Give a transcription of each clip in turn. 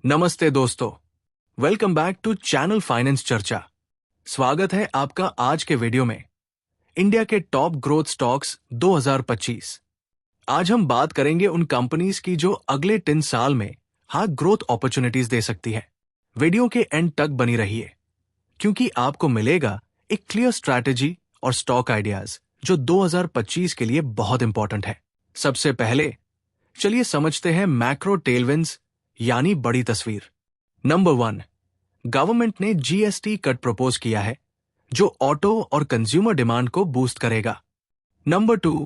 नमस्ते दोस्तों, welcome back to channel Finance Charcha. स्वागत है आपका आज के वीडियो में इंडिया के टॉप ग्रोथ स्टॉक्स 2025। आज हम बात करेंगे उन कंपनीज की जो अगले 3 साल में ग्रोथ अपॉर्चुनिटीज दे सकती है। वीडियो के एंड तक बनी रहिए क्योंकि आपको मिलेगा एक क्लियर स्ट्रैटेजी और स्टॉक आइडियाज जो 2025 के लिए बहुत इंपॉर्टेंट है। सबसे पहले चलिए समझते हैं मैक्रो टेलविंड्स यानी बड़ी तस्वीर। नंबर 1, गवर्नमेंट ने जीएसटी कट प्रपोज किया है जो ऑटो और कंज्यूमर डिमांड को बूस्ट करेगा। नंबर 2,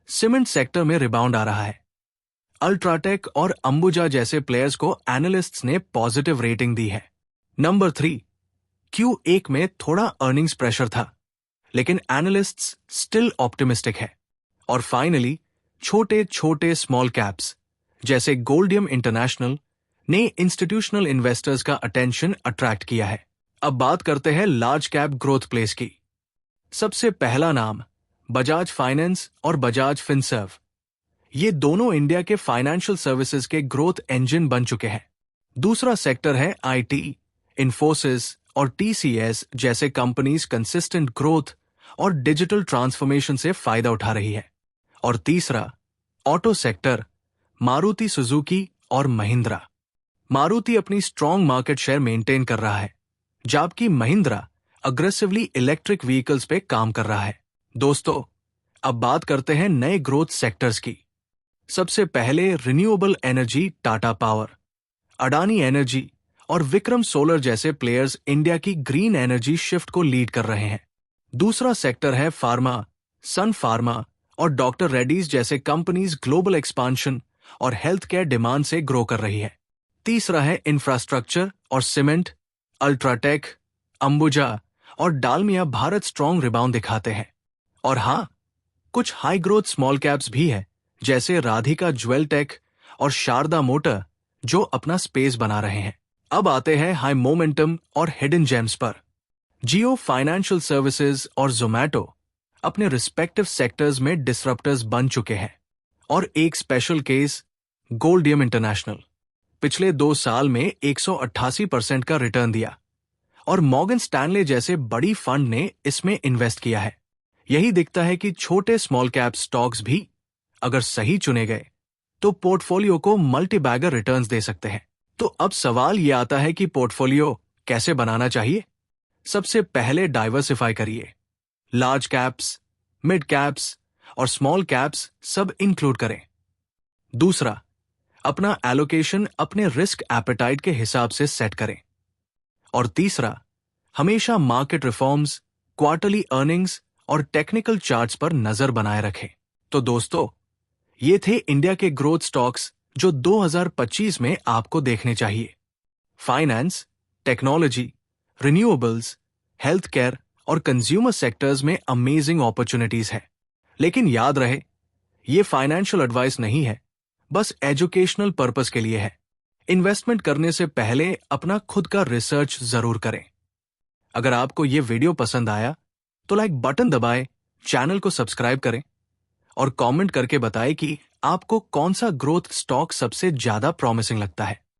सीमेंट सेक्टर में रिबाउंड आ रहा है। अल्ट्राटेक और अंबुजा जैसे प्लेयर्स को एनालिस्ट्स ने पॉजिटिव रेटिंग दी है। नंबर 3, Q1 में थोड़ा अर्निंग्स प्रेशर था लेकिन एनालिस्ट्स स्टिल ऑप्टिमिस्टिक है। और फाइनली छोटे छोटे स्मॉल कैप्स जैसे गोल्डियम इंटरनेशनल ने इंस्टीट्यूशनल इन्वेस्टर्स का अटेंशन अट्रैक्ट किया है। अब बात करते हैं लार्ज कैप ग्रोथ प्लेस की। सबसे पहला नाम बजाज फाइनेंस और बजाज फिनसर्व। ये दोनों इंडिया के फाइनेंशियल सर्विसेज के ग्रोथ इंजन बन चुके हैं। दूसरा सेक्टर है आईटी, इन्फोसिस और टीसीएस जैसे कंपनीज कंसिस्टेंट ग्रोथ और डिजिटल ट्रांसफॉर्मेशन से फायदा उठा रही है। और तीसरा ऑटो सेक्टर, मारुति सुजुकी और महिंद्रा। मारुति अपनी स्ट्रॉन्ग मार्केट शेयर मेंटेन कर रहा है जबकि महिंद्रा अग्रेसिवली इलेक्ट्रिक व्हीकल्स पे काम कर रहा है। दोस्तों, अब बात करते हैं नए ग्रोथ सेक्टर्स की। सबसे पहले renewable energy, Tata power, Adani energy और विक्रम सोलर जैसे प्लेयर्स इंडिया की ग्रीन एनर्जी शिफ्ट को लीड कर रहे हैं। दूसरा सेक्टर है फार्मा, सन फार्मा और डॉक्टर रेड्डीज जैसे कंपनीज ग्लोबल एक्सपांशन और हेल्थ केयर डिमांड से ग्रो कर रही है। तीसरा है इंफ्रास्ट्रक्चर और सीमेंट, अल्ट्राटेक, अंबुजा और डालमिया भारत स्ट्रॉन्ग रिबाउंड दिखाते हैं। और कुछ हाई ग्रोथ स्मॉल कैप्स भी है जैसे राधिका ज्वेल टेक और शारदा मोटर जो अपना स्पेस बना रहे हैं। अब आते हैं हाई मोमेंटम और हिडन जेम्स पर। जियो फाइनेंशियल सर्विसेज और जोमैटो अपने रिस्पेक्टिव सेक्टर्स में डिसरप्टर्स बन चुके हैं। और एक स्पेशल केस गोल्डियम इंटरनेशनल पिछले 2 साल में 188% का रिटर्न दिया और मॉर्गन स्टैनले जैसे बड़ी फंड ने इसमें इन्वेस्ट किया है। यही दिखता है कि छोटे स्मॉल कैप स्टॉक्स भी अगर सही चुने गए तो पोर्टफोलियो को मल्टी बैगर रिटर्न्स दे सकते हैं। तो अब सवाल यह आता है कि पोर्टफोलियो कैसे बनाना चाहिए। सबसे पहले डाइवर्सिफाई करिए। लार्ज कैप्स, मिड कैप्स और स्मॉल कैप्स सब इंक्लूड करें। दूसरा, अपना एलोकेशन अपने रिस्क एपेटाइट के हिसाब से सेट करें। और तीसरा, हमेशा मार्केट रिफॉर्म्स, क्वार्टरली अर्निंग्स और टेक्निकल चार्ट्स पर नजर बनाए रखें। तो दोस्तों, ये थे इंडिया के ग्रोथ स्टॉक्स जो 2025 में आपको देखने चाहिए। Finance, technology, renewables, health care और कंज्यूमर सेक्टर्स में अमेजिंग अपॉर्चुनिटीज है। लेकिन याद रहे, ये फाइनेंशियल एडवाइस नहीं है, बस एजुकेशनल पर्पस के लिए है। इन्वेस्टमेंट करने से पहले अपना खुद का रिसर्च जरूर करें। अगर आपको ये वीडियो पसंद आया तो लाइक बटन दबाएं, चैनल को सब्सक्राइब करें और कमेंट करके बताएं कि आपको कौन सा ग्रोथ स्टॉक सबसे ज्यादा प्रॉमिसिंग लगता है।